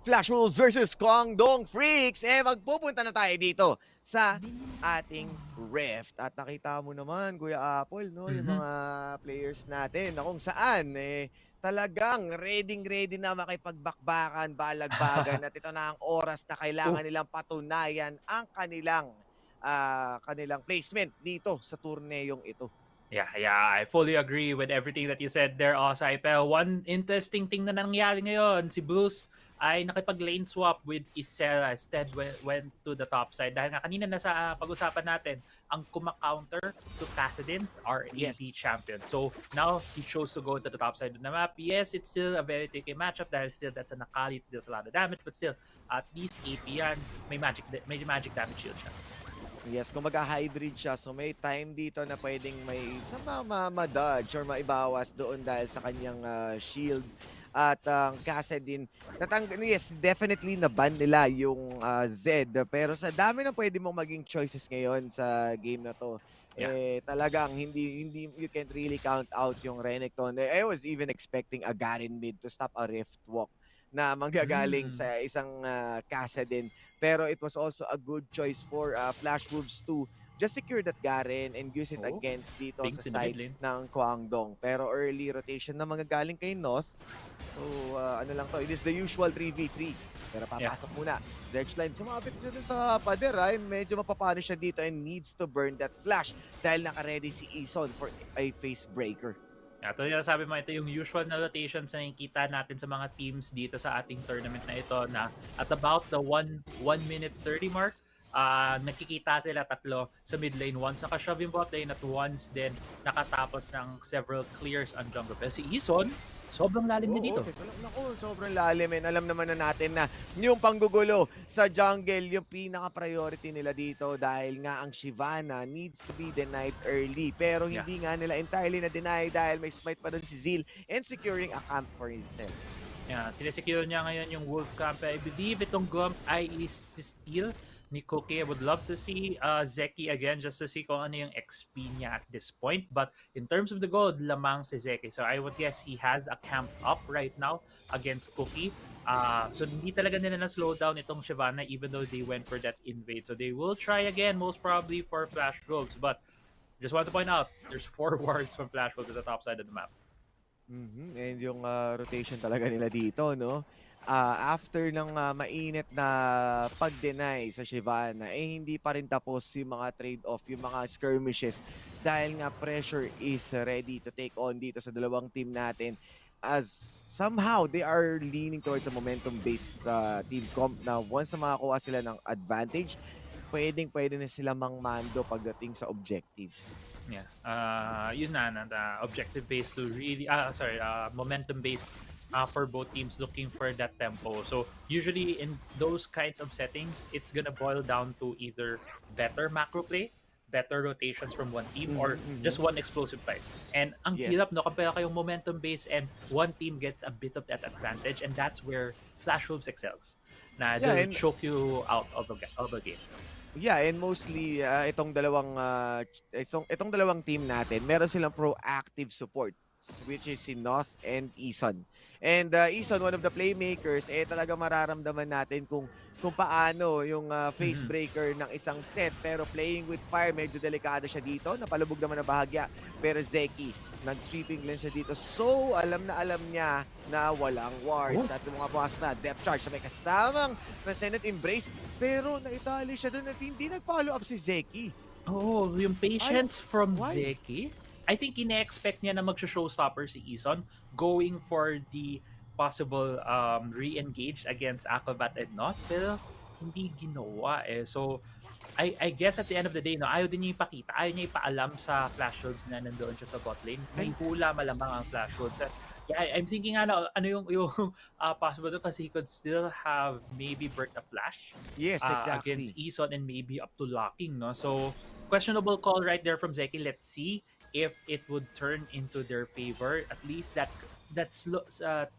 Flash Wolves versus Guangdong Freaks. Magpupunta na tayo dito sa ating Rift. At nakita mo naman, Kuya Apple, no, yung Mhm. mga players natin na kung saan, talagang ready na makipagbakbakan, balagbagan at ito na ang oras na Oh, kailangan nilang patunayan ang kanilang placement dito sa turneyong ito. yeah, I fully agree with everything that you said there, Osai. Pero one interesting thing na nangyari ngayon, si Bruce ay nakipag-lane swap with Isela. Instead, went to the top side. Dahil nga kanina nasa pag-usapan natin, ang kuma-counter to Kassadin's are AD Yes. champion. So, now he chose to go to the top side of the map. Yes, it's still a very tricky matchup dahil still that's an Akali, it deals a lot of damage. But still, at least AP yan, may magic damage shield siya. Yes, kung hybrid siya, so may time dito na pwedeng may ma-dodge or maibawas doon dahil sa kanyang shield. At ang Kasa din, yes, definitely na-ban nila yung Z. Pero sa dami na pwede mong maging choices ngayon sa game na to, Yeah. talagang hindi you can't really count out yung Renekton. I was even expecting a Garen mid to stop a Rift Walk na manggagaling Mm. sa isang Kasa din. Pero it was also a good choice for Flash Wolves to just secure that Garen and use it Oh, against dito sa Binks in the mid side lane. ng Kwangdong. Pero early rotation na manggagaling kay North. So, ano lang to, it is the usual 3v3. Pero Yeah. papasok muna. Dredgeline, sumabit siya dun sa pader, and medyo mapapano siya dito and needs to burn that flash dahil naka-ready si Ison for a face breaker. Ito yung sabi mo, ito yung usual na rotations na nakikita natin sa mga teams dito sa ating tournament na ito na at about the 1 minute 30 mark, nakikita sila tatlo sa mid lane. Once naka-shove yung bot lane at once din nakatapos ng several clears on jungle. Pero si Ison, sobrang lalim niya Oo, dito. teka lang. Naku, sobrang lalim. And alam naman na natin na yung panggugulo sa jungle, yung pinaka-priority nila dito dahil nga ang Shyvana needs to be denied early. Pero Yeah. hindi nga nila entirely na deny dahil may smite pa doon si Zeal and securing a camp for himself. Yeah, sinesecure niya ngayon yung Wolf Camp. I believe itong Grump ay is steal ni Cookie. I would love to see Zeki again just to see kung ano yung XP niya at this point. But in terms of the gold, lamang si Zeki. So I would guess he has a camp up right now against Cookie. So hindi talaga nila na-slow down itong Shyvana even though they went for that invade. So they will try again most probably for Flash Robes. But just want to point out, there's 4 wards from Flash Robes at the top side of the map. And yung rotation talaga nila dito, no? After ng mainit na pag-deny sa Shyvana, hindi pa rin tapos yung mga trade-off, yung mga skirmishes dahil nga pressure is ready to take on dito sa dalawang team natin as somehow they are leaning towards a momentum-based team comp na once na makakuha sila ng advantage, pwede na sila mangmando pagdating sa objective. Yeah. Yun na objective based to really momentum based for both teams looking for that tempo. So usually in those kinds of settings, it's gonna boil down to either better macro play, better rotations from one team, or just one explosive fight. And ang Yes. hirap no kapag kayong momentum based and one team gets a bit of that advantage, and that's where Flash Wolves excels. Na Yeah, they'll and choke you out of the game. yeah, and mostly itong dalawang team natin, meron silang proactive support which is si North and Ison. And Ison, one of the playmakers, talaga mararamdaman natin kung paano yung face Mhm. breaker ng isang set. Pero playing with fire, medyo delikado siya dito. Napalubog naman na bahagya. Pero Zeki, nag-sweeping lang siya dito. So, alam niya na walang wards. Oh. At yung mga pumasok na depth charge na may kasamang Transcendent Embrace. Pero naitali siya doon at hindi nag-follow up si Zeki. Oh, yung patience from why? Zeki. I think ine-expect niya na mag-showstopper si Ison going for the possible re-engage against Aquabat and Noth, pero hindi ginawa eh. So, I guess at the end of the day, no, ayaw din niya ipakita, ayaw niya ipaalam sa Flash Wolves na nandoon siya sa bot lane. May hula malamang ang Flash Wolves. At yeah, I'm thinking ano yung possible doon kasi he could still have maybe burnt a flash Yes, against exactly. Ison and maybe up to locking, no? So, questionable call right there from Zeki. Let's see if it would turn into their favor. At least that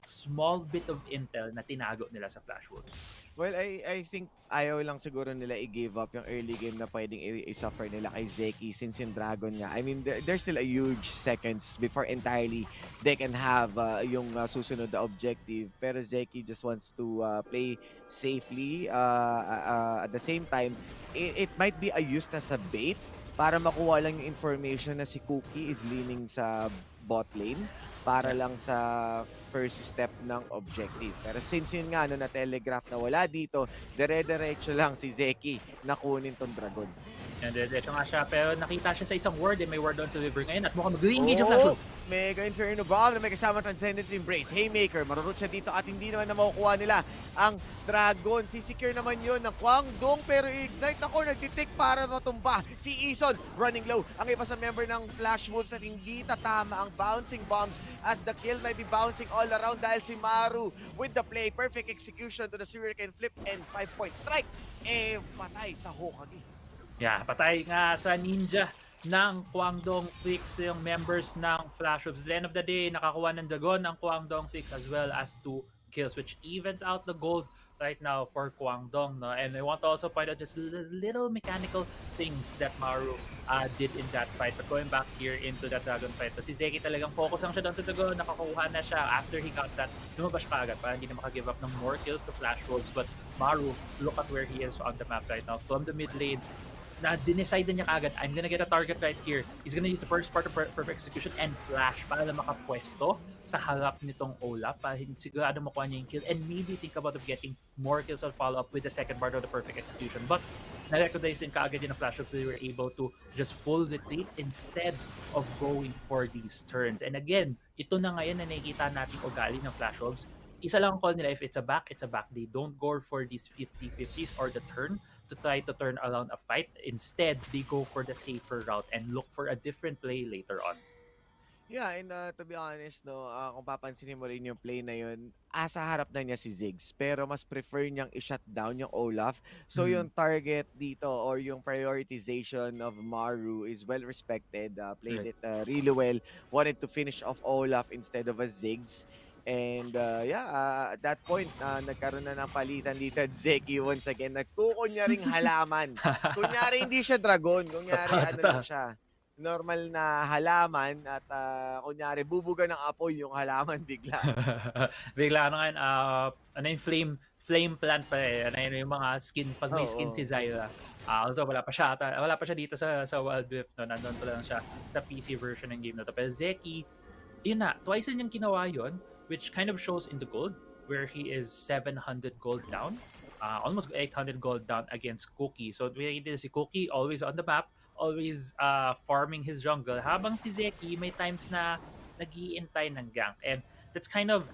small bit of intel na tinago nila sa Flash Wolves. Well, I think ayaw lang siguro nila i-give up yung early game na puwedeng i-suffer nila kay Zeki since yung Dragon nga. I mean, there's still a huge seconds before entirely they can have yung susunod na objective. Pero Zeki just wants to play safely. At the same time, it might be a use na sa bait para makuha lang yung information na si Cookie is leaning sa bot lane para Yeah. lang sa first step ng objective. Pero since yun nga, no, na-telegraph na wala dito, dire-diretso lang si Zeki na kunin tong dragon. And diretso nga siya, pero nakita siya sa isang ward, may ward on sa river ngayon at mukhang mag-engage ang Flash Oh! Wolves. Mega Inferno Bomb na may kasama Transcendence Embrace. Haymaker, marurot siya dito at hindi naman na makukuha nila ang Dragon. Sisecure naman yun ng Kwangdong pero ignite ako, nag-detect para matumba. Si Ison running low. Ang iba sa member ng Flash Wolves at hindi tatama ang bouncing bombs as the kill might be bouncing all around dahil si Maru with the play. Perfect execution to the Hurricane Flip and 5-point strike. Patay sa Hokage. Yeah, patay nga sa ninja ng Kwangdong Fix yung members ng Flash Wolves. At the end of the day, nakakuha ng Dragon ang Kwangdong Fix as well as 2 kills, which evens out the gold right now for Kwangdong. No? And I want to also point out just little mechanical things that Maru did in that fight. But going back here into that Dragon fight, si Zeki talagang focus lang siya doon sa Dragon. Nakakuha na siya after he got that. Lumabas pa agad para hindi na makagive up ng more kills to Flash Wolves. But Maru, look at where he is on the map right now. From the mid lane, na dineside niya kaagad, I'm gonna get a target right here. He's gonna use the first part of perfect execution and flash para na makapwesto sa harap nitong Olaf para sigurado makuha niya yung kill and maybe think about of getting more kills on follow-up with the second part of the perfect execution. But na-recognize din kaagad yung Flash Wolves, so they were able to just full retreat instead of going for these turns. And again, ito na ngayon na nakikita natin ugali ng Flash Wolves. Isa lang ang call nila, if it's a back, it's a back. They don't go for these 50-50s or the turn to try to turn around a fight. Instead, they go for the safer route and look for a different play later on. Yeah, and to be honest, no, kung papansinin mo rin yung play na yun, asa harap na niya si Ziggs, pero mas prefer niyang i-shut down yung Olaf. So yung target dito or yung prioritization of Maru is well respected, played Right. it really well, wanted to finish off Olaf instead of a Ziggs. And at that point, nagkaroon na ng palitan dito at Zeki once again. Nagkukunyaring halaman. Kunyari hindi siya dragon. Kunyari Totoo, ano totoo. lang siya. Normal na halaman at kunyari bubuga ng apoy yung halaman bigla. Bigla ano ngayon, ano yung flame plant pa eh. Ano yun, yung mga skin, pag may skin Oo. si Zyra. Although wala pa siya dito sa Wild Rift, no? Nandun pa lang siya sa PC version ng game na to. Pero Zeki, yun na, twice na niyang ginawa yun, which kind of shows in the gold, where he is 700 gold down, almost 800 gold down against Cookie. So we did si Cookie always on the map, always farming his jungle, habang si Zeki may times na nag-iintay ng gank. And that's kind of,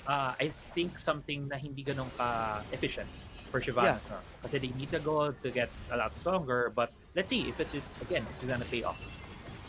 I think, something na hindi ganun ka-efficient for Yeah. Shyvana. Kasi they need the gold to get a lot stronger, but let's see if it's again, if it's gonna pay off.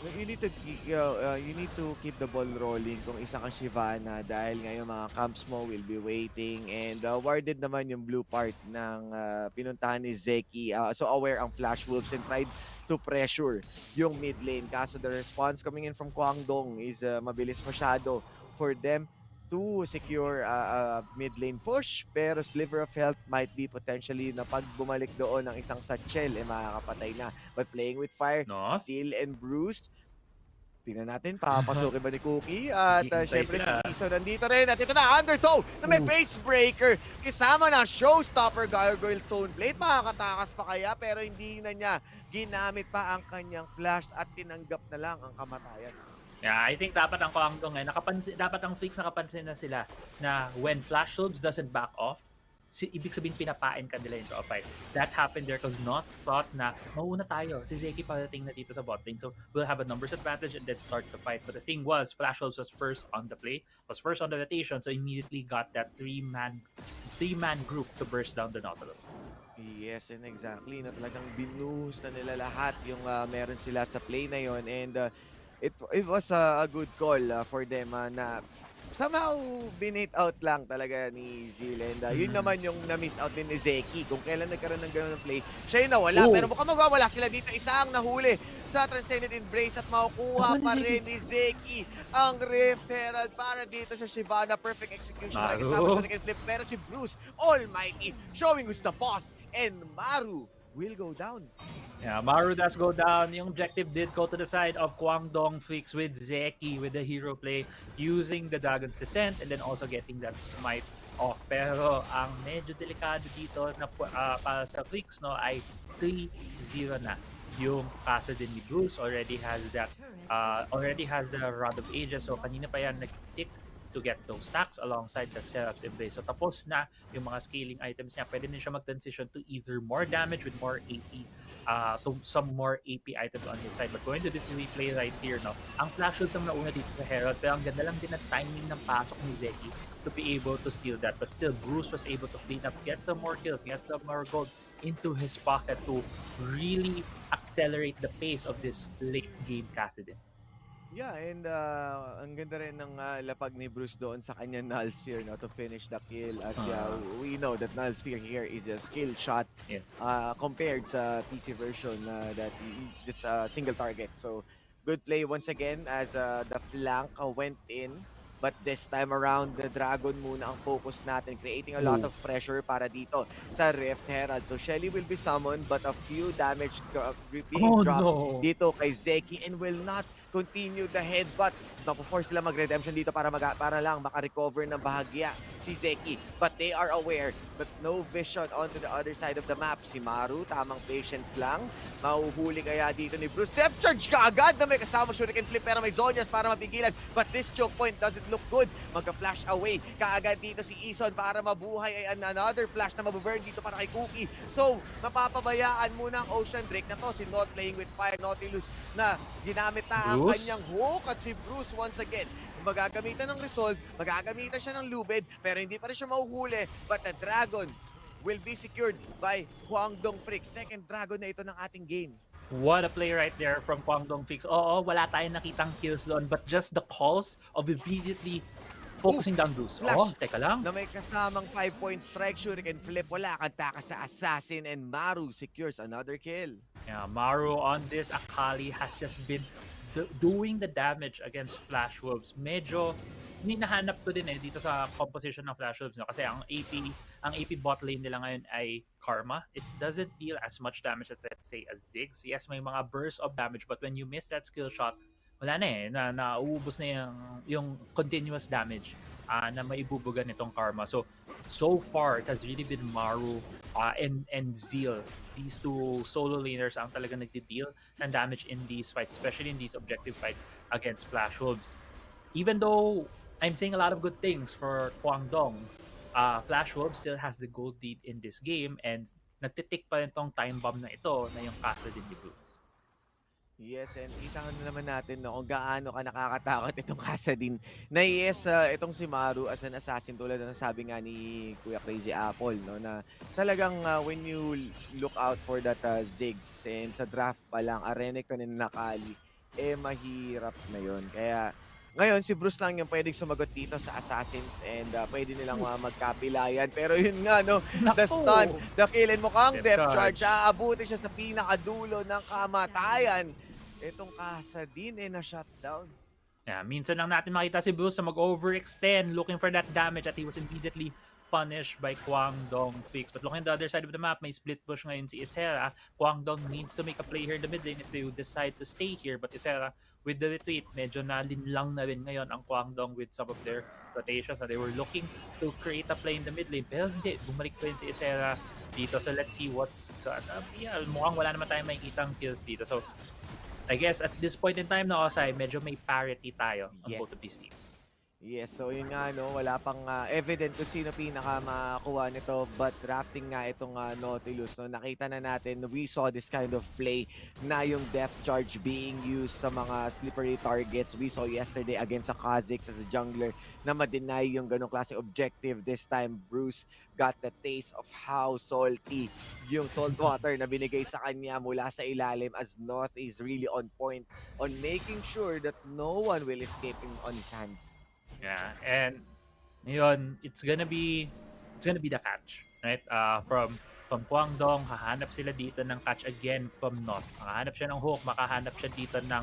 You need to keep the ball rolling kung isa kang Shyvana dahil ngayon mga camps mo will be waiting and warded naman yung blue part ng pinuntahan ni Zeki. So aware ang Flash Wolves and tried to pressure yung mid lane. Kaso the response coming in from Kwangdong is mabilis masyado for them to secure a mid lane push pero sliver of health might be potentially na pag bumalik doon ng isang satchel makakapatay na. But playing with fire, No? Seal and Bruce, tingnan natin, papasukin ba ni Cookie? At Hihintay syempre si sila. Iso nandito rin. At ito na, Undertow na may Ooh. base breaker. Kasama na Showstopper Gargoyle Stoneblade. Makakatakas pa kaya pero hindi na niya ginamit pa ang kanyang flash at tinanggap na lang ang kamatayan. Yeah, I think dapat ang Kwangdong dapat ang Flix nakapansin na sila na when Flash Wolves doesn't back off, ibig sabihin pinapain ka nila into a fight. That happened there because not thought na mauna tayo. Si Zeki padating na dito sa bot lane. So we'll have a numbers advantage and then start the fight. But the thing was, Flash Wolves was first on the play, was first on the rotation, so immediately got that three-man group to burst down the Nautilus. Yes, and exactly. Na talagang binuhos na nila lahat yung meron sila sa play na yon and it was a good call for them na somehow binate out lang talaga ni Zil and yun Mm. naman yung na-miss out din ni Zeki kung kailan nagkaroon ng gano'n ng play, siya yung nawala. Oh, Pero mukhang magwawala sila dito, isa ang nahuli sa Transcendent Embrace at makukuha nakuha ni pa Zeki. rin ni Zeki ang Rift Herald para dito sa Shyvana. Perfect execution na kasama Maru. Shuriken Flip pero si Bruce Almighty showing who's the boss and Maru will go down. Yeah, Maru does go down. Yung objective did go to the side of Kwangdong Fix with Zeki with the hero play using the Dragon's Descent and then also getting that smite off. Pero ang medyo delikado dito na para sa Fix no ay 3-0 na. Yung kaso din ni Bruce already has the Rod of Ages, so kanina pa yan nag-tick to get those stacks alongside the Seraph's Embrace. So tapos na yung mga scaling items niya. Pwede din siya mag-transition to either more damage with more AP to some more AP items on his side. But going to this replay right here, no, ang flash ult ang nauna dito sa Herald, pero ang ganda lang din ng timing ng pasok ni Zeki to be able to steal that. But still, Bruce was able to clean up, get some more kills, get some more gold into his pocket to really accelerate the pace of this late game Kassadin. Yeah, and ang ganda rin ng lapag ni Bruce doon sa kanyang Null Sphere no, to finish the kill as we know that Null Sphere here is a skill shot Yeah. compared sa PC version that it's a single target. So good play once again as the flank went in. But this time around, the Dragon muna ang focus natin, creating a lot of pressure para dito sa Rift Herald. So Shelly will be summoned but a few damage being Oh dropped no! dito kay Zeki and will not continue the headbutt. Napo-force sila mag-redemption dito para lang makarecover ng bahagya si Zeki. But they are aware but no vision onto the other side of the map. Si Maru, tamang patience lang. Mahuhuli kaya dito ni Bruce. Depth charge ka agad na may kasama Shuriken Flip pero may Zonias para mapigilan. But this choke point doesn't look good. Magka-flash away kaagad dito si Ison para mabuhay ay another flash na mabuburn dito para kay Cookie. So, mapapabayaan muna ang Ocean Drake na to. Si Not playing with Fire Nautilus na ginamit na ang Bruce? kanyang hook at si Bruce once again magagamitan ng Resolve, magagamitan siya ng Lubid pero hindi pa rin siya mahuhuli but the Dragon will be secured by Kwangdong Frick. Second Dragon na ito ng ating game. What a play right there from Kwangdong Fix. Oo, wala tayong nakitang kills doon, but just the calls of immediately focusing down Bruce. Flash. Oh, teka lang. Na may kasamang 5-point strike, Shuriken Flip, wala kang takas sa Assassin and Maru secures another kill. Yeah, Maru on this Akali has just been doing the damage against Flash Wolves. Medyo hinahanap ko din dito sa composition ng Flash Wolves no? Kasi ang AP bot lane nila ngayon ay Karma. It doesn't deal as much damage as let's say as Ziggs. Yes, may mga bursts of damage but when you miss that skill shot, wala na nauubos na yung continuous damage na maibubugan nitong Karma. So far, it has really been Maru and Zeal. These two solo laners ang talaga nagdi-deal ng damage in these fights, especially in these objective fights against Flash Wolves. Even though I'm saying a lot of good things for Kwangdong, Flash Wolves still has the gold lead in this game and nagtitik pa rin tong time bomb na ito na yung Castle din ni Bruce. Yes, and kita na naman natin no, kung gaano ka nakakatakot itong Kassadin. Na yes, itong si Maru as an assassin tulad ng sabi nga ni Kuya Crazy Apple, no, na talagang when you look out for that Ziggs and sa draft pa lang, Arenek ka na nakali, mahirap na yon. Kaya ngayon, si Bruce lang yung pwedeng sumagot dito sa Assassins and pwede nilang magkapilayan. Pero yun nga, no, the stun, the kill, and mukhang depth charge. Aabuti siya sa pinakadulo ng kamatayan. Itong Kassadin na-shutdown. Yeah, minsan lang natin makita si Bruce na mag-overextend looking for that damage at he was immediately punished by Kwangdong Fix. But looking at the other side of the map, may split push ngayon si Isera. Kwangdong needs to make a play here in the mid lane if they would decide to stay here. But Isera, with the retreat, medyo nalinlang na rin ngayon ang Kwangdong with some of their rotations na they were looking to create a play in the mid lane. Pero hindi, bumalik pa rin si Isera dito. So let's see what's gonna be. Mukhang wala naman tayong makikitang kills dito. So I guess at this point in time na Osai, medyo may parity tayo on both of these teams. Yes, so yun nga, no, wala pang evident kung sino pinaka makakuha nito but drafting nga itong Nautilus, no, nakita na natin, we saw this kind of play na yung depth charge being used sa mga slippery targets. We saw yesterday against sa Kha'Zix as a jungler na ma-deny yung ganong klase objective. This time, Bruce got the taste of how salty yung salt water na binigay sa kanya mula sa ilalim as North is really on point on making sure that no one will escape him on his hands. Yeah, and yun, it's gonna be the catch, right? From Guangdong, hahanap sila dito ng catch again from North. Makahanap siya ng hook, makahanap siya dito ng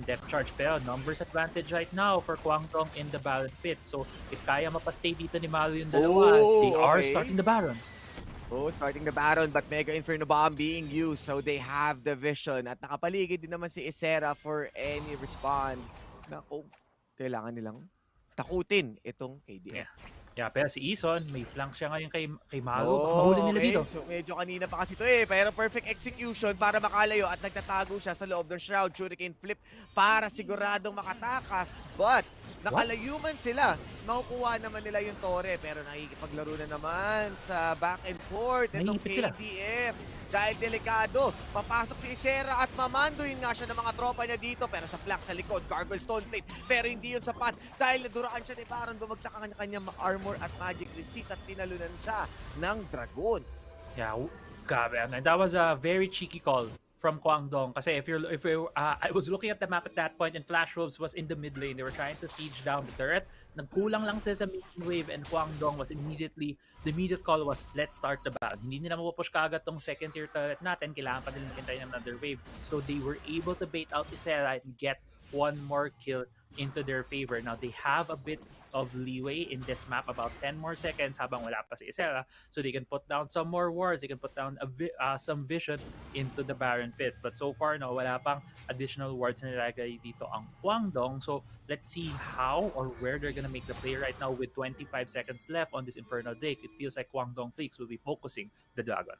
depth charge. Pero numbers advantage right now for Guangdong in the Baron pit. So if kaya mapastay dito ni Malu yung dalawa, they Oh, are starting okay. the Baron. Oh, starting the Baron but Mega Inferno Bomb being used so they have the vision at nakapaligid din naman si Isera for any respond. Naku, kailangan nilang takutin itong KDF. Yeah. Yeah, pero si Ison, may flank siya ngayon kay Malu. Baka mahuli Oh, nila okay. dito. So medyo kanina pa kasi ito eh. Pero perfect execution para makalayo at nagtatago siya sa loob ng Shroud. Shuriken flip para siguradong makatakas. But nakalayo man sila. Makukuha naman nila yung Torre. Pero nakikipaglaro na naman sa back and forth itong Naiipit sila. KDF. Dahil delikado, papasok si Isera at mamanduin nga siya ng mga tropa niya dito. Pero sa flank sa likod, Gargoyle Stoneplate. Pero hindi yun sapat dahil naduraan siya ni Baron. Bumagsak ang kanya-kanyang armor at magic resist at tinalunan siya ng Dragon. Yeah, grabe. And that was a very cheeky call from Guangdong. Kasi I was looking at the map at that point and Flash Wolves was in the mid lane. They were trying to siege down the turret. Nagkulang lang sila sa main wave and Guangdong was the immediate call was, let's start the battle. Hindi nila mapupush kagad tong second tier turret natin. Kailangan pa nila maghintay ng another wave. So they were able to bait out Isera and get one more kill into their favor. Now they have a bit of leeway in this map, about 10 more seconds habang wala pa si Isera, so they can put down some more wards, they can put down some vision into the Baron pit. But so far, no, wala pang additional wards na nilagay dito ang Guangdong. So let's see how or where they're gonna make the play right now with 25 seconds left on this Infernal Drake. It feels like Guangdong Freaks will be focusing the Dragon.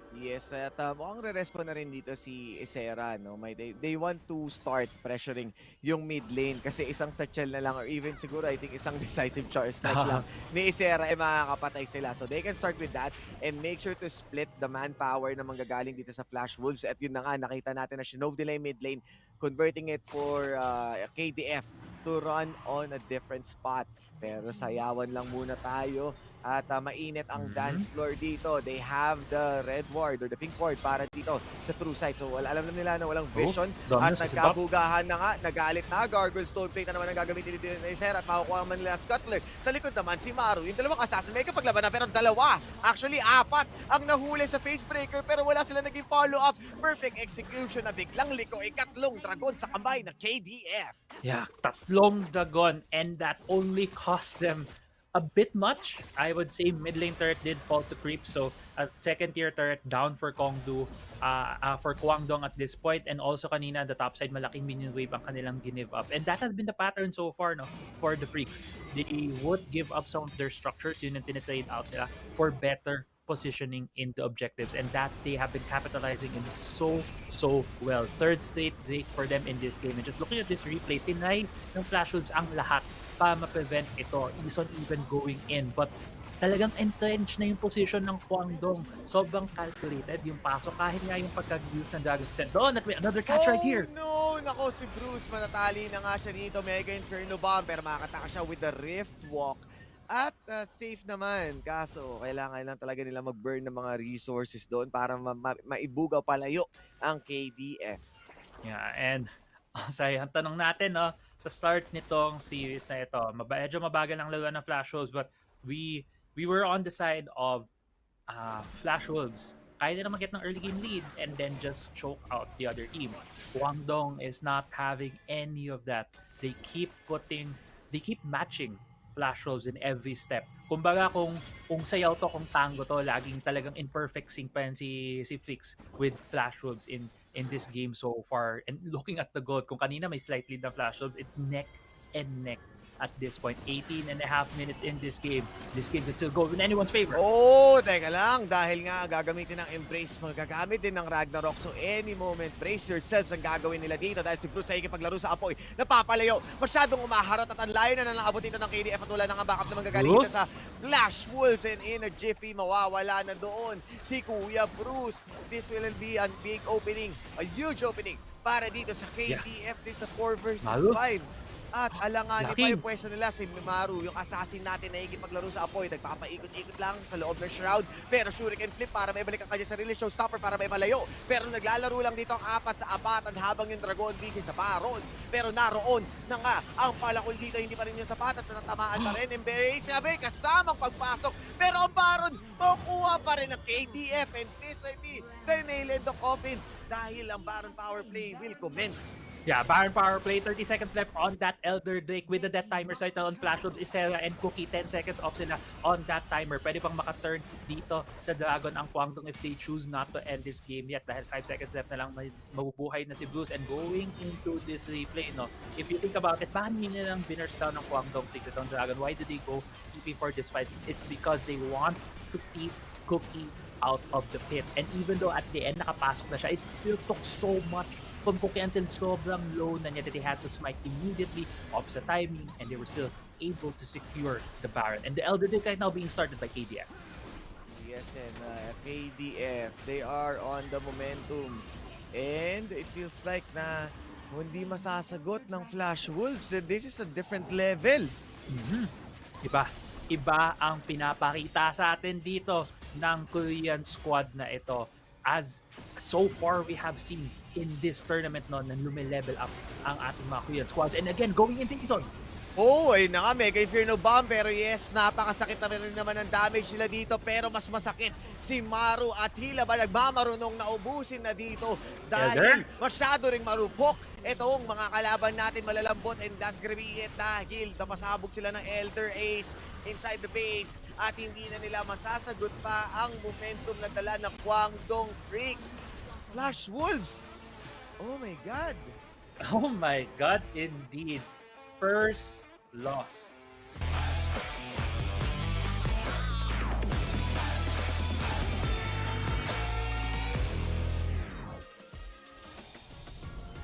Yes, at mukhang re-respond na rin dito si Isera, no? They want to start pressuring yung mid lane kasi isang satchel na lang or even siguro I think isang decisive charge strike lang ni Isera ay makakapatay sila. So they can start with that and make sure to split the manpower na manggagaling dito sa Flash Wolves. At yun na nga, nakita natin na Shinove nila yung mid lane, converting it for KDF to run on a different spot. Pero sayawan lang muna tayo. At mainit ang dance floor dito. They have the red ward or the pink ward para dito sa true side. So alam na nila na walang vision. At nagkabugahan na nga, nagalit na. Gargoyle Stoneplate na naman ang gagamitin dito ni Isera at makukuha man nila Scuttler. Sa likod naman si Maru. Yung dalawang assassin may kapaglaban na pero dalawa. Actually, apat ang nahuli sa facebreaker pero wala sila naging follow-up. Perfect execution na biglang liko. Ikatlong dragon sa kamay ng KDF. Yeah, tatlong dragon and that only cost them a bit much. I would say mid lane turret did fall to creep, so a second tier turret down for for Guangdong at this point, and also kanina the top side malaking minion wave ang kanilang give up, and that has been the pattern so far, no, for the Freaks. They would give up some of their structures, yun yung tinitrade out nila for better positioning into objectives, and that they have been capitalizing in so well. Third straight Drake for them in this game, and just looking at this replay, tinry ng Flash Wolves ang lahat para ma-prevent ito, Ison even going in, but talagang entrenched na yung position ng Guangdong. Sobrang calculated yung pasok kahit nga yung pagka-use ng Dragon Descent. Doon, may another catch right here. No! Nako, si Bruce manatali na nga siya dito. Mega Inferno Bomb pero makakataka siya with the Rift Walk. At safe naman, kaso kailangan lang talaga nila mag-burn ng mga resources doon para maibugaw palayo ang KDF. Yeah, and ang tanong natin, no, sa start nitong series na ito, medyo mabagal ang laruan ng Flash Wolves, but we were on the side of Flash Wolves. Kaya nila mag-get ng early game lead and then just choke out the other team. Guangdong is not having any of that. They keep matching Flash Wolves in every step. Kumbaga kung sayaw to, kung tango to, laging talagang imperfect sync pa yan si Fix with Flash Wolves in this game so far. And looking at the goal, kung kanina may slight lead ng Flash Wolves, it's neck and neck at this point. 18 and a half minutes in this game. This game can still go in anyone's favor. Oh, teka lang. Dahil nga gagamitin ng Embrace, magagamit din ng Ragnarok. So any moment, brace yourselves ang gagawin nila dito dahil si Bruce nakikipaglaro sa apoy. Napapalayo. Masyadong umaharot at ang layo na naabot dito ng KDF at wala nang backup na magagaling dito sa Flash Wolves, and in a jiffy, mawawala na doon si Kuya Bruce. This will be a big opening, a huge opening para dito sa KDF. This is a 4 versus 5. At alanganin pa yung Laking. pwesto nila si Mimaru, yung assassin natin na ikipaglaro sa apoy. Nagpapaikot-ikot lang sa loob ng shroud. Pero shuriken flip para may balik ang kanya sarili. Showstopper para may malayo. Pero naglalaro lang dito ang apat sa apatan habang yung Dragon busy sa Baron. Pero naroon na nga ang palakol dito. Hindi pa rin yung sapat at natamaan pa rin. Embrace sabi kasamang pagpasok. Pero ang Baron makukuha pa rin ang KDF. And this will be the nail in the coffin dahil ang Baron power play will commence. Yeah, Baron power play, 30 seconds left on that Elder Drake with the death timer right now on Flash with Isera and Cookie, 10 seconds off sila on that timer. Pwede pang makaturn dito sa Dragon ang Kwangdong if they choose not to end this game yet dahil 5 seconds left na lang mabubuhay na si Blues and going into this replay, no? If you think about it, bakit hindi nilang binurst down ng Kwangdong tigre ng Dragon? Why did they go keeping for this fight? It's because they want to keep Cookie out of the pit. And even though at the end nakapasok na siya, it still took so much from Cookie until sobrang low na niya that they had to smite immediately off sa timing and they were still able to secure the Baron. And the Elder Drake right now being started by KDF. Yes, and KDF, they are on the momentum. And it feels like na hindi masasagot ng Flash Wolves. This is a different level. Mm-hmm. Iba ang pinapakita sa atin dito ng Korean squad na ito. As so far we have seen in this tournament no, na lumilevel up ang ating mga Korean squads. And again, going into season, Ay na nga, Mega Inferno Bomb. Pero yes, napakasakit na rin naman ang damage nila dito. Pero mas masakit si Maru at Hila ba nagmamarunong na ubusin na dito dahil masyado ring marupok itong mga kalaban natin malalambot, and that's gonna be it dahil napasabog sila ng Elder Ace inside the base at hindi na nila masasagot pa ang momentum na dala ng Kwangdong Freaks. Flash Wolves! Oh my God! oh my god, indeed. First loss.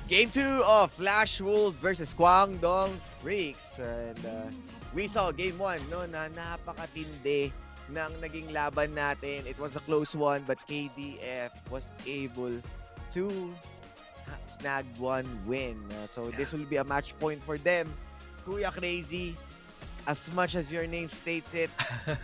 Game 2 of Flash Wolves versus Kwangdong Freaks. And we saw Game 1 no, na napakatindi ng naging laban natin. It was a close one but KDF was able to snag one win. So this will be a match point for them. Kuya Crazy, as much as your name states it,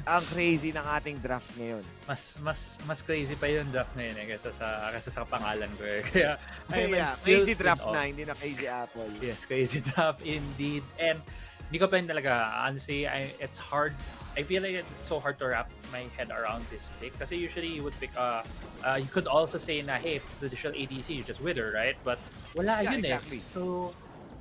ang crazy ng ating draft ngayon. Mas crazy pa yung draft ngayon eh kaysa sa pangalan ko eh. Kaya I'm still crazy draft in awe. na, hindi na crazy apple. Yes, crazy draft indeed. And hindi ko pa rin talaga, honestly, it's hard. I feel like it's so hard to wrap my head around this pick. Kasi usually you would pick, you could also say na, hey, if it's the traditional ADC, you just wither, right? But wala yun exactly. eh. So,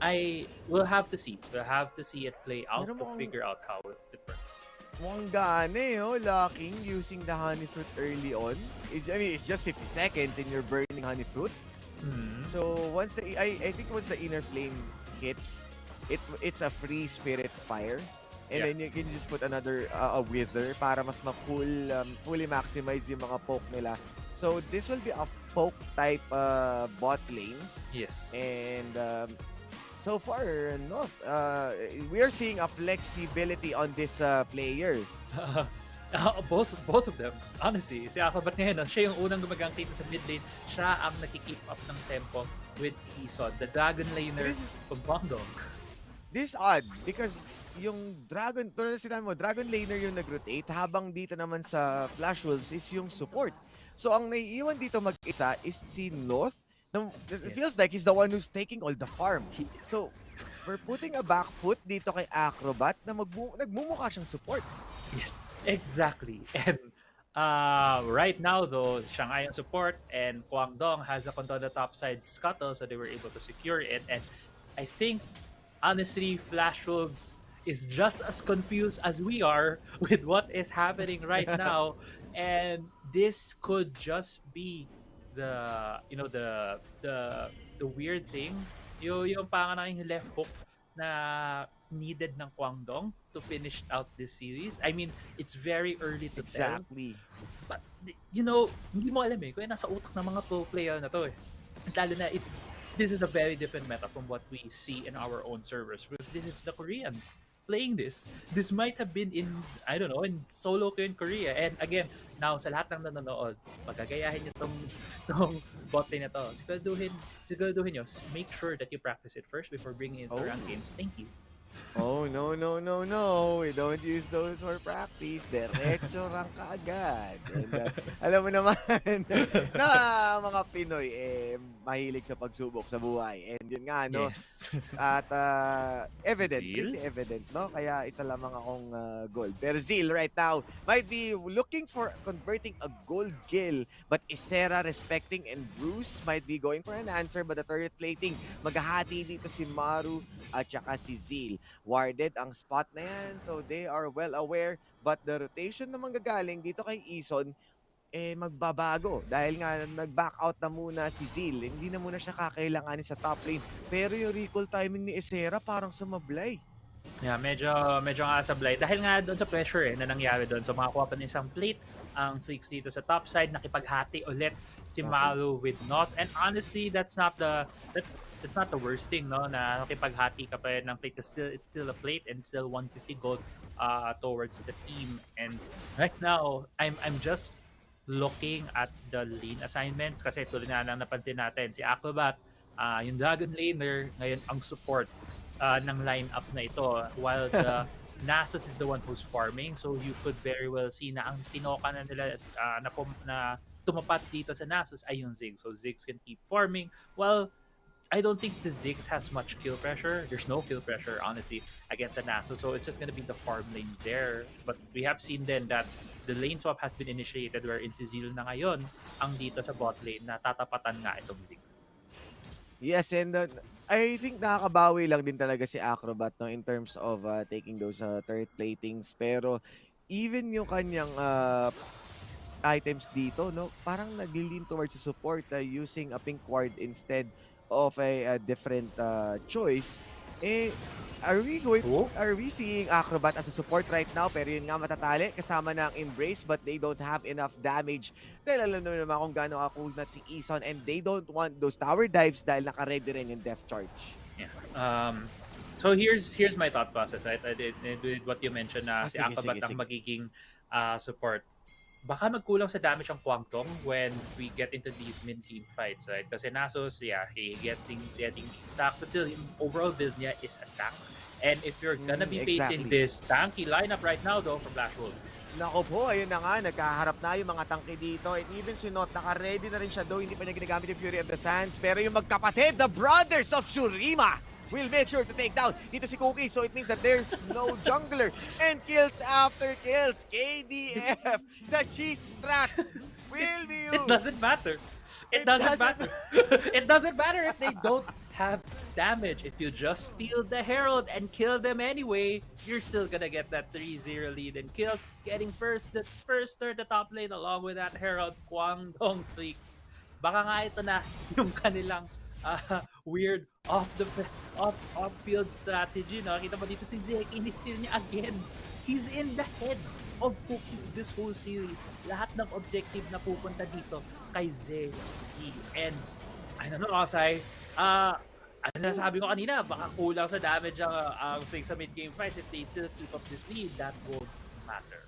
I will have to see. We'll have to see it play out to figure out how it works. Mukhang gane, oh, Locking using the honey fruit early on. It's just 50 seconds and you're burning honey fruit. Mm-hmm. So once I think once the inner flame hits, it's a free spirit fire. And then you can just put another a wither para mas fully maximize yung mga poke nila. So this will be a poke type bot lane. Yes. And so far, no, we are seeing a flexibility on this player. Both of them, honestly. Si Akabat ngayon, siya yung unang gumagang dito sa mid lane. Siya ang nakikeep up ng tempo with Kison, the Dragon laner from Kwangdong. This is odd because yung Dragon, tulad na sinabi mo, Dragon laner yung nag-rotate habang dito naman sa Flash Wolves is yung support. So ang naiiwan dito mag-isa is si North. It feels like he's the one who's taking all the farm. So we're putting a back foot dito kay Acrobat na nagmumukha siyang support. Yes, exactly. And right now though, siya nga yung support and Kwangdong has a control on the top side scuttle, so they were able to secure it. And I think honestly, Flash Wolves is just as confused as we are with what is happening right now. And this could just be the weird thing. Yung panganayang left hook na needed ng Kwangdong to finish out this series. I mean, it's very early to tell. Exactly. But, hindi mo alam eh kung nasa utak ng mga pro player na to eh. Lalo na this is a very different meta from what we see in our own servers because this is the Koreans. playing this. This might have been in, I don't know, in solo queue in Korea. And again, now sa lahat ng nanonood, pagkagayahin nyo tong bot lane na to, siguraduhin nyo, make sure that you practice it first before bringing it to Oh. rank games. Thank you. Oh, no, no, no, no. We don't use those for practice. Diretso rank ka agad. And alam mo naman na mga Pinoy mahilig sa pagsubok sa buhay. And yun nga, no? Yes. At evident, Zeal? pretty evident, no? Kaya isa lamang akong gold. Pero Zeal right now might be looking for converting a gold kill. But Isera, Respecting, and Bruce might be going for an answer. But the turret plating, maghahati dito si Maru at saka si Zeal. Warded ang spot na yan. So they are well aware. But the rotation na manggagaling dito kay Ison, magbabago dahil nga nag-back out na muna si Zeal. Hindi na muna siya kakailanganin sa top lane. Pero yung recall timing ni Isera parang sumablay. Yeah, medyo nga sablay. Dahil nga doon sa pressure na nangyari doon. So makakuha pa ng isang plate ang Flix dito sa top side, nakipaghati ulit si Maru with North. And honestly, that's not the worst thing, no? Na nakipaghati ka pa rin ng plate kasi it's still a plate and still 150 gold towards the team. And right now, I'm just looking at the lane assignments kasi tuloy na lang napansin natin si Acrobat, yung Dragon Laner ngayon ang support ng lineup na ito while the Nasus is the one who's farming, so you could very well see na ang tinoka na nila na tumapat dito sa Nasus ay yung Ziggs. So Ziggs can keep farming while I don't think the Ziggs has much kill pressure. There's no kill pressure, honestly, against a Nasus. So it's just going to be the farm lane there. But we have seen then that the lane swap has been initiated wherein si Zeal na ngayon ang dito sa bot lane na tatapatan nga itong Ziggs. Yes, and I think nakakabawi lang din talaga si Acrobat, no, in terms of taking those turret platings. Pero even yung kanyang items dito, no, parang nag-lean towards the support using a pink ward instead of a different choice. Are we seeing Acrobat as a support right now? Pero yun nga, matatali kasama ng Embrace, but they don't have enough damage. Dahil alam naman kung gaano kakunat si Ison, and they don't want those tower dives dahil naka-ready rin yung Death Charge. Yeah. So here's my thought process, right? With what you mentioned na si Acrobat ang magiging support. Baka magkulang sa damage ang Kwangtong when we get into these mid-game fights, right? Kasi Nasus, yeah, he getting these stacks, but still, yung overall build niya is a tank. And if you're gonna be facing this tanky lineup right now, though, from Flash Wolves, nako po, ayun na nga, nagkaharap na yung mga tangke dito. And even si Not, naka-ready na rin siya, though hindi pa niya ginagamit yung Fury of the Sands. Pero yung magkapatid, the Brothers of Shurima, will make sure to take down dito si Cookie. So it means that there's no jungler. And kills after kills. KDF, the cheese strat will be used. it doesn't matter. It doesn't matter. It doesn't matter if they don't have damage. If you just steal the Herald and kill them anyway, you're still gonna get that 3-0 lead and kills. Getting the first third the top lane along with that Herald, Kwangdong Freaks. Baka nga ito na yung kanilang weird off-field strategy. No? Kita mo dito si Zeki, ini-steal niya again. He's in the head of Cookie this whole series. Lahat ng objective na pupunta dito kay Zeki. And I don't know, Asai, ang sinasabi ko kanina, baka kulang sa damage ang Freak sa mid-game fights. If they still keep up this lead, that won't matter.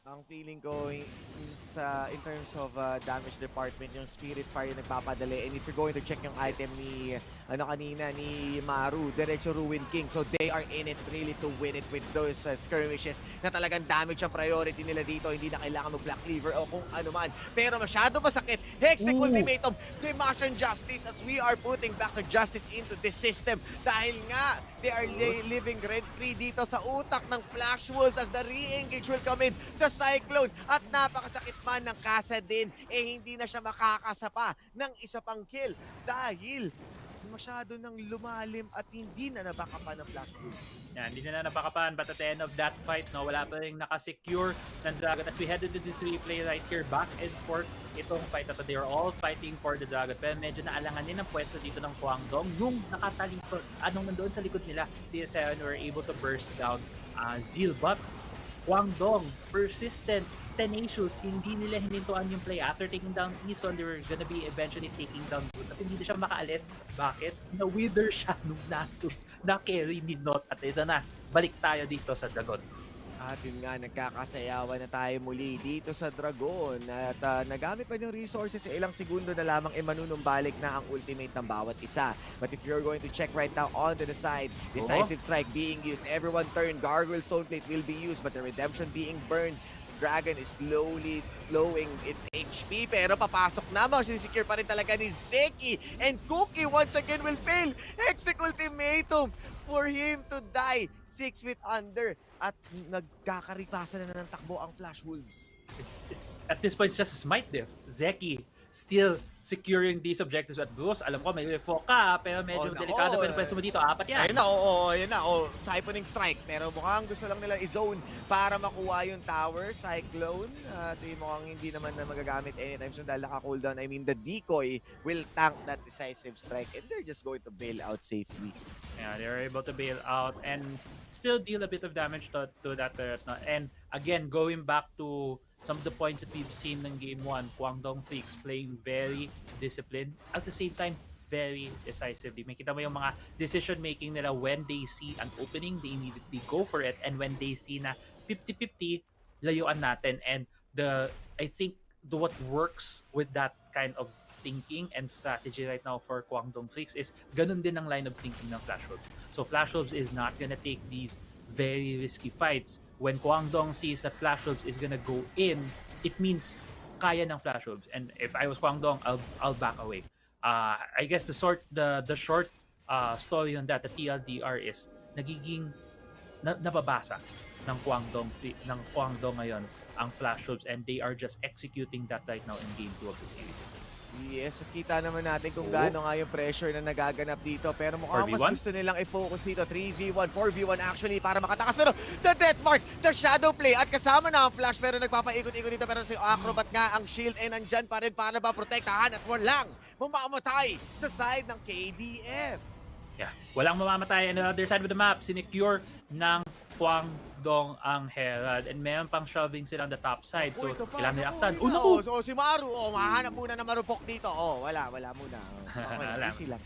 Ang feeling ko in terms of damage department, yung Spirit Fire nagpapadali. And if you're going to check yung item ni ni Maru, diretso Ruin King. So they are in it really to win it with those skirmishes na talagang damage ang priority nila dito. Hindi na kailangan mag-Black Cleaver o kung ano man. Pero masyado masakit. Hextech ultimatum kay Martian Justice as we are putting back the Justice into this system. Dahil nga, they are living rent-free dito sa utak ng Flash Wolves as the re-engage will come in. The Cyclone at napakasakit man ng Kasa din, hindi na siya makakasapa ng isa pang kill dahil masyado nang lumalim at hindi na nabakapan ng Flash Wolves. Yeah, hindi na napakapan, but at the end of that fight, no, wala pa rin nakasecure ng Dragon. As we head into this replay right here, back and forth itong fight na to. They are all fighting for the Dragon. Pero medyo naalangan din ang pwesto dito ng Kwangdong. Nung nakatalikod, nandoon sa likod nila, si S7 were able to burst down Zeal. But Guangdong, persistent, tenacious, hindi nila hinintuan yung play. After taking down Eason, they were gonna be eventually taking down Good kasi hindi siya makaalis. Bakit? Na-wither siya nung Nasus na carry ni Not. At ito na, balik tayo dito sa Dragon. At yun nga, nagkakasayawan na tayo muli dito sa Dragon at nagamit pa yung resources sa ilang segundo na lamang manunumbalik na ang ultimate ng bawat isa. But if you're going to check right now onto the side, decisive strike being used, everyone turn, Gargoyle Stone Plate will be used, but the redemption being burned. Dragon is slowly lowing its HP pero papasok na, secure pa rin talaga ni Zeki, and Cookie once again will fail. Hextech ultimatum for him to die 6 feet under at nagkakaripasan na ng takbo ang Flash Wolves. It's at this point it's just a smite diff. Zeki still securing these objectives at Bruce. Alam ko may refo ka pero medyo delikado pa yung pwesto mo dito. 4 yan. Ayun na, ayun na. Siphoning strike. Pero mukhang gusto lang nila i-zone para makuha yung tower. Cyclone. At mukhang hindi naman na magagamit anytime soon dahil naka-cooldown. I mean, the decoy will tank that decisive strike and they're just going to bail out safely. Yeah, they're able to bail out and still deal a bit of damage to that turret. And again, going back to some of the points that we've seen in Game 1, Guangdong Freaks playing very disciplined, at the same time, very decisively. Makita mo yung mga decision-making nila when they see an opening, they immediately go for it, and when they see na 50-50, layuan natin. And I think what works with that kind of thinking and strategy right now for Guangdong Freaks is ganun din ang line of thinking ng Flash Wolves. So Flash Wolves is not gonna take these very risky fights. When Guangdong sees that Flash Wolves is gonna go in, it means kaya ng Flash Wolves. And if I was Guangdong, I'll back away. I guess the short story on that, the TLDR is nagiging nababasa ng Guangdong ngayon ang Flash Wolves, and they are just executing that right now in Game 2 of the series. Yes, kita naman natin kung gaano nga yung pressure na nagaganap dito. Pero mukhang mas gusto nilang i-focus dito. 3v1, 4v1 actually para makatakas. Pero the death mark, the shadow play at kasama na ang Flash pero nagpapaikot-ikot dito. Pero si Acrobat nga ang shield ay nandyan pa rin para ba protektahan at walang mamamatay sa side ng KDF. Yeah, walang mamamatay. And on the other side of the map, sinecure ng Guangdong ang Herald, and meron pang shoving sila on the top side. So, kailangan nila aktan. Naku! So, si Maru, mahanap muna na marupok dito. Wala muna. Easy lang.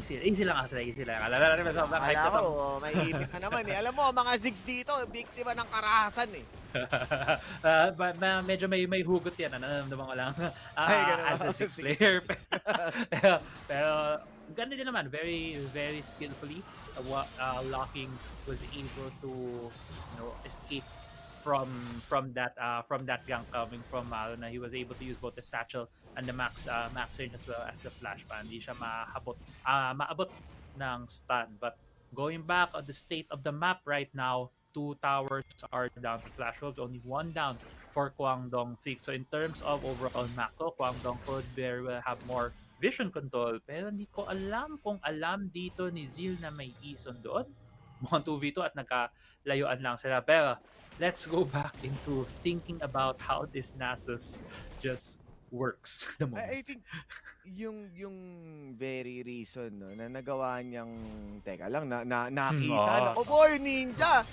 Easy lang sila, easy lang. Alam ko, may ipit na naman eh. Alam mo, mga Zigs dito, biktima ng karahasan eh. Medyo may hugot yan. Naman ko lang as a Ziggs player. pero ganda din naman, very very skillfully Locking was able to escape from that gank coming from Malo, na he was able to use both the satchel and the max range as well as the flash pan. Hindi siya maabot ng stun. But going back on the state of the map right now, 2 towers are down for Flash Wolves, only 1 down for Guangdong Freaks. So in terms of overall macro, Guangdong could very well have more vision control, pero hindi ko alam kung alam dito ni Zil na may Eason doon. Mukhang 2v2 at nagkalayuan lang sila. Pero let's go back into thinking about how this Nasus just works the moment. I think yung very reason na nagawa niyang teka lang nakita na boy ninja.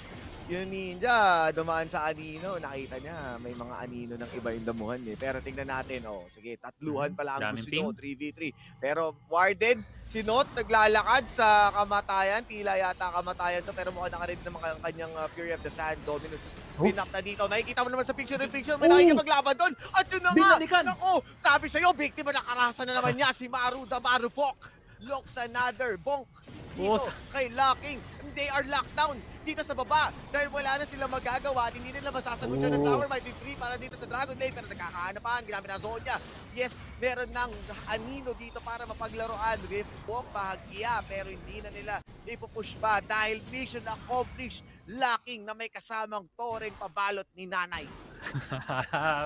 Yung ninja dumaan sa anino, nakita niya may mga anino ng iba yung damuhan eh. Pero tingnan natin, sige, tatluhan pala ang gusto nyo, 3v3. Pero Warden, si Not naglalakad sa kamatayan, tila yata kamatayan to, pero mukhang nakaread naman ang kanyang Fury of the Sand, Dominus. Pinak na dito, nakikita mo naman sa picture, may nakikipaglaban doon. At yun na nga, naku, sabi sa'yo, biktima na karahasan na naman niya, si Maru the Marupok. Looks another bonk dito kay Locking. They are locked down dito sa baba dahil wala na silang magagawa at hindi nila masasagot yun. The tower might be free para dito sa Dragon Lane, pero nagkakahanapan, ginamit ang zone niya. Yes, meron ng anino dito para mapaglaruan. Rift Bomb, bahagya, pero hindi na nila ipupush pa dahil mission accomplished. Locking na may kasamang toreng pabalot ni Nanay.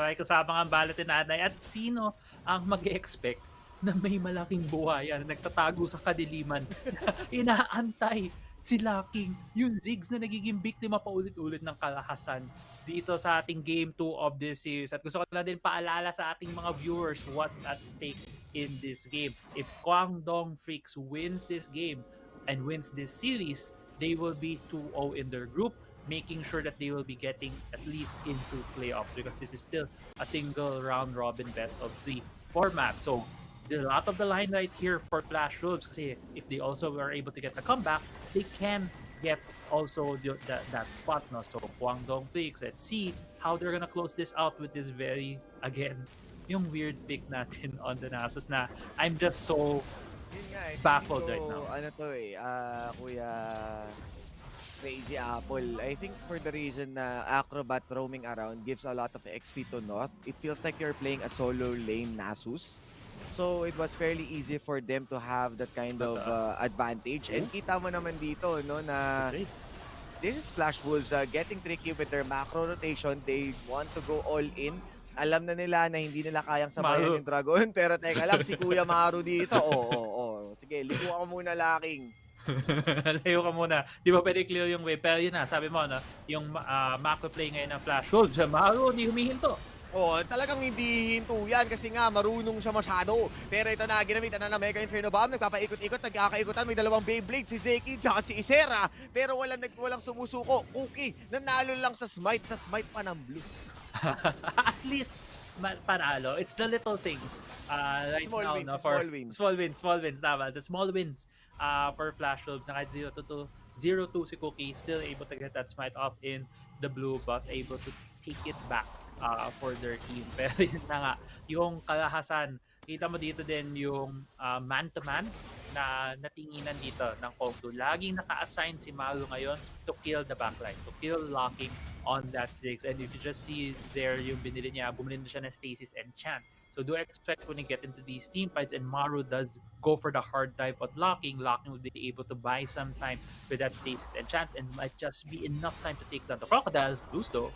May kasamang ang balot ni Nanay. At sino ang mag-expect na may malaking buhayan na nagtatago sa kadiliman na inaantay si Locking, yung Ziggs na nagiging biktima paulit-ulit ng kalahasan dito sa ating Game 2 of this series. At gusto ko na din paalala sa ating mga viewers what's at stake in this game. If Guangdong Freaks wins this game and wins this series, they will be 2-0 in their group. making sure that they will be getting at least into playoffs, because this is still a single round robin best of 3 format. So a lot of the line right here for Flash Wolves, kasi if they also were able to get the comeback, they can get also that spot. No? So Guangdong Flakes, let's see how they're gonna close this out with this very, again, yung weird pick natin on the Nasus na I'm just so Yun nga eh, feeling baffled right ko now. ano to eh, Kuya Crazy Apple. I think for the reason na Acrobat roaming around gives a lot of XP to North, it feels like you're playing a solo lane Nasus. So it was fairly easy for them to have that kind of Totoo. advantage. And kita mo naman dito no Good na trades. this is Flash Wolves getting tricky with their macro rotation. They want to go all in. Alam na nila na hindi nila kayang sabayan Maru. yung Dragon. Pero teka lang, si Kuya Maru dito. Sige, liko ka muna laking. Layo ka muna. Di ba pwede clear yung way? Pero yun na, sabi mo, no, yung macro play ngayon ng Flash Wolves, Maru, hindi humihinto. Talagang hindi hinto yan kasi nga marunong siya masyado. Pero ito na, ginamitan na ng Mega Inferno Bomb. Nagpapaikot-ikot, nagkakaikutan. May dalawang Beyblade, si Zeki, tsaka si Isera. Pero walang sumusuko. Cookie, nanalo lang sa smite pa ng blue. At least panalo. It's the little things. Right Small now, wins, no, small wins. Small wins, tama. The small wins for Flash Wolves. Na kahit 0-2, 0-2 si Cookie, still able to get that smite off in the blue buff, able to take it back for their team. Pero yun na nga, yung kalahasan, kita mo dito din yung man-to-man na natinginan dito ng Kongdu. Laging naka-assign si Malu ngayon to kill the backline, to kill locking on that Ziggs. And if you just see there yung binili niya, bumili na siya ng Stasis and Chant. So do expect when you get into these team fights and Maru does go for the hard type of locking will be able to buy some time with that Stasis and Chant and might just be enough time to take down the Crocodile. Bruce though,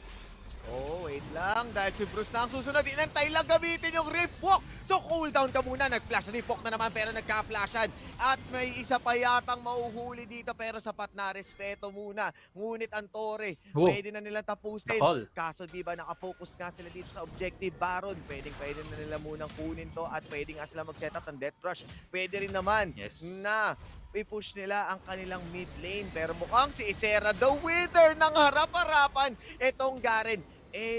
Wait lang. Dahil si Bruce na ang susunod. Inantay lang gamitin yung Rift Walk. So, cooldown ka muna. Nag-flash. Rift Walk na naman pero nagka-flashan. At may isa pa yatang mauhuli dito pero sapat na respeto muna. Ngunit ang Torre, Whoa. pwede na nilang tapusin. Call. Kaso di ba nakafocus nga sila dito sa objective Baron. Pwede na nila munang kunin to at pwede nga sila mag-set up ng Death Rush. Pwede rin naman Yes. na i-push nila ang kanilang mid lane. Pero mukhang si Isera, the winner ng harap-harapan. Itong Garen,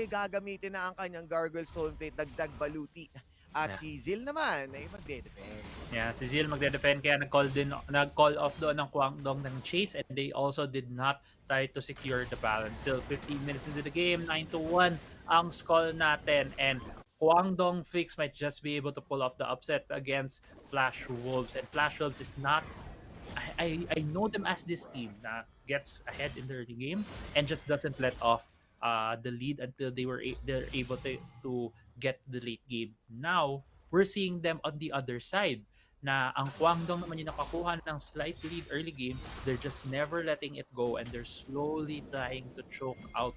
gagamitin na ang kanyang Gargoyle Stoneplate, dagdag baluti. At Yeah. si Zil naman ay magde-defend. Yeah, si Zil magde-defend kaya nag-call off doon ng Guangdong ng chase and they also did not try to secure the balance. Still 15 minutes into the game, 9-1 ang score natin and Guangdong Fix might just be able to pull off the upset against Flash Wolves. And Flash Wolves is not I know them as this team that gets ahead in the early game and just doesn't let off the lead until they're able to get the late game. Now, we're seeing them on the other side na ang Guangdong naman yung nakakuha ng slight lead early game, they're just never letting it go and they're slowly trying to choke out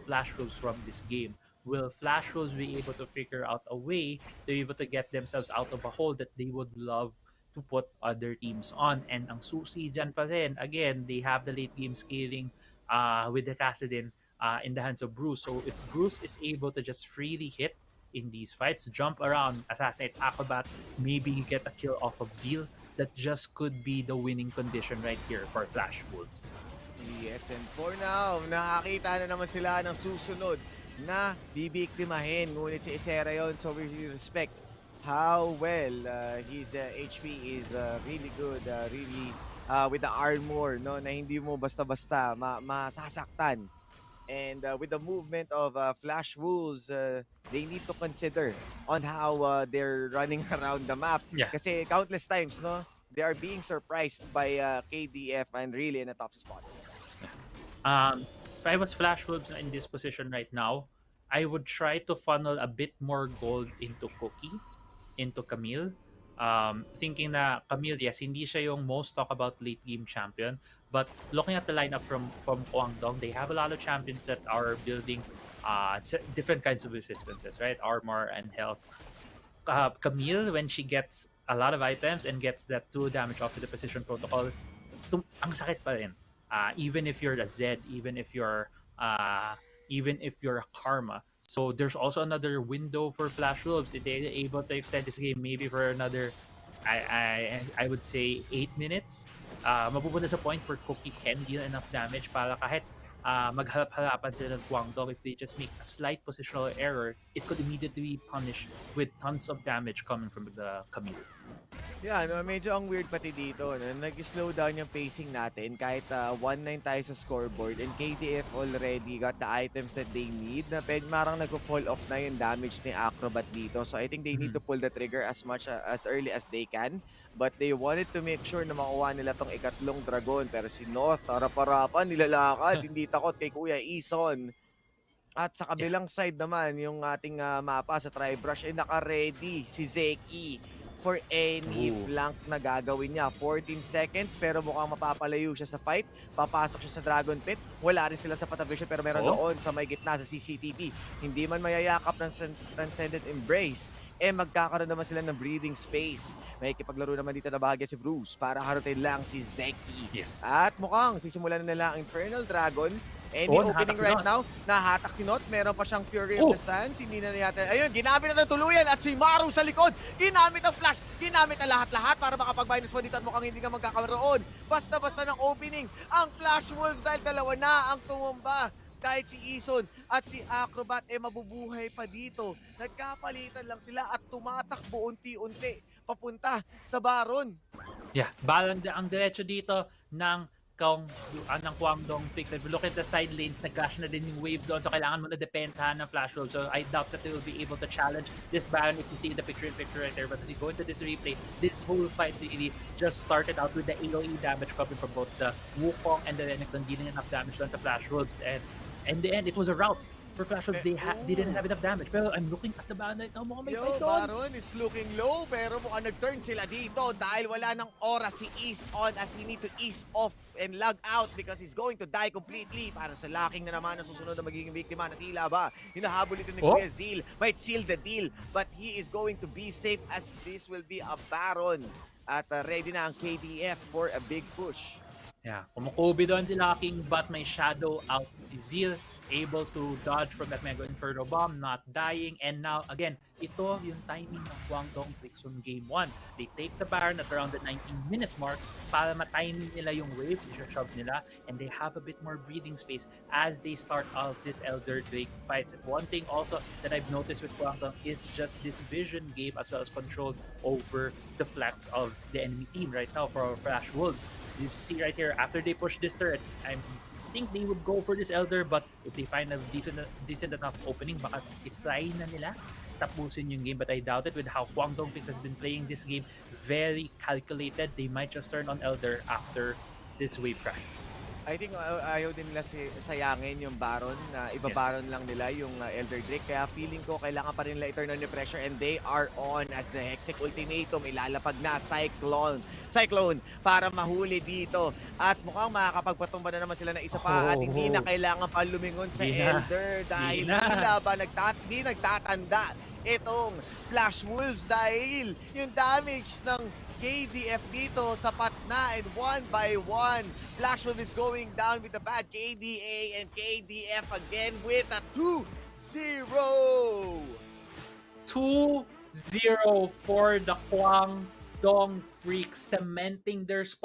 Flash Wolves from this game. Will Flash Wolves be able to figure out a way to be able to get themselves out of a hole that they would love to put other teams on? And ang susi dyan pa rin, again, they have the late game scaling with the Kassadin in the hands of Bruce. So if Bruce is able to just freely hit in these fights, jump around, assassinate Acrobat, maybe get a kill off of Zeal, that just could be the winning condition right here for Flash Wolves. Yes, and for now, nakakita na naman sila ng susunod na bibiktimahin. Ngunit si Isera yun, so we respect how well his HP is really good, really with the armor, no, na hindi mo basta-basta masasaktan. And with the movement of Flash Wolves, they need to consider on how they're running around the map. Yeah. Kasi countless times, no, they are being surprised by KDF and really in a tough spot. If I was Flash Wolves in this position right now, I would try to funnel a bit more gold into Cookie, into Camille. Thinking na Camille, yes, hindi siya yung most talk about late game champion, but looking at the lineup from Guangdong, they have a lot of champions that are building different kinds of resistances, right? Armor and health. Camille, when she gets a lot of items and gets that 2 damage off to the precision protocol, ang sakit pa rin. Even if you're a Zed, even if you're a Karma. So there's also another window for Flash Wolves. If they're able to extend this game maybe for another, I would say 8 minutes. Mapupunta sa point where Cookie can deal enough damage para kahit magharap-harapan sila ng Guangdong. If they just make a slight positional error, it could immediately be punished with tons of damage coming from the Camille. Yeah, no, medyo ang weird pati dito, no? Nag-slow down yung pacing natin kahit 1-9 tayo sa scoreboard and KDF already got the items that they need na marang nag-fall off na yung damage ni Acrobat dito. So I think they need to pull the trigger as much as early as they can. But they wanted to make sure na makuha nila tong ikatlong dragon. Pero si North, harap-harapan, nilalakad, hindi takot kay Kuya Ison. At sa Yeah. kabilang side naman, yung ating mapa sa Tribrush ay naka-ready si Zeki for any Ooh. flank na gagawin niya. 14 seconds pero mukhang mapapalayo siya sa fight. Papasok siya sa Dragon Pit. Wala rin sila sa Patavision pero meron doon sa may gitna sa CCTV. Hindi man mayayakap ng Transcendent Embrace. Magkakaroon naman sila ng breathing space. May kipaglaro naman dito na bahagya si Bruce para harutin lang si Zeki. Yes. At mukhang sisimulan na nila ang Infernal Dragon. Any opening right now, nahatak si Not. Meron pa siyang Fury of the Sands. Hindi na yata. Ayun, ginamit na ng tuluyan. At si Maru sa likod. Ginamit ang flash. Ginamit ang lahat-lahat para makapag-minus 1 dito at mukhang hindi ka magkakaroon. Basta-basta ng opening. Ang Flash Wolf dahil dalawa na ang tumumba. Kahit si Ison at si Acrobat mabubuhay pa dito. Nagkapalitan lang sila at tumatakbo unti-unti papunta sa Baron. Yeah, balang ang diretso dito ng ng Guangdong Fix. If you look at the side lanes, nag-crash na din yung wave doon. So, kailangan mo na depensahan ng Flash Wolf. So, I doubt that they will be able to challenge this Baron if you see the picture-in-picture right there. But as we go into this replay, this whole fight really just started out with the AoE damage coming from both the Wukong and the Renekton dealing enough damage doon sa Flash Wolves. And in the end, it was a rout. For Flash Wolves, they didn't have enough damage. Pero I'm looking at the Baron right now. Mukhang may fight doon. Baron is looking low pero mukhang nag-turn sila dito dahil wala ng oras si Ease on as he need to ease off and log out because he's going to die completely para sa lacking na naman ang susunod na magiging biktima na tila ba. Hinahabol ito ni Kuya Zeal. Might seal the deal but he is going to be safe as this will be a Baron. At ready na ang KDF for a big push. Yeah, kumukubi doon si Locking but may shadow out si Zeal, able to dodge from that Mega Inferno Bomb, not dying. And now, again, ito yung timing ng Guangdong Fix from Game 1. They take the Baron at around the 19-minute mark para ma-timing nila yung waves, i-shove nila, and they have a bit more breathing space as they start out this Elder Drake fights. And one thing also that I've noticed with Guangdong is just this vision game as well as control over the flanks of the enemy team right now for our Flash Wolves. You see right here, after they push this turret, I think they would go for this Elder, but if they find a decent enough opening, baka itry na nila tapusin yung game. But I doubt it with how Guangdong Fix has been playing this game. Very calculated. They might just turn on Elder after this wave crash. I think ayaw din nila sayangin yung Baron na iba-Baron lang nila yung Elder Drake. Kaya feeling ko kailangan pa rin nila i-turn on yung pressure and they are on as the Hextech Ultimatum ilalapag na Cyclone para mahuli dito. At mukhang makakapagpatumba na naman sila na isa pa at hindi na kailangan pa lumingon sa Elder dahil hindi nagtatanda itong Flash Wolves dahil yung damage ng KDF dito sapat na and 1 by 1 Flash Wolf is going down with the bad KDA and KDF again with a 2-0. 2-0 for the Guangdong Freaks, cementing their spot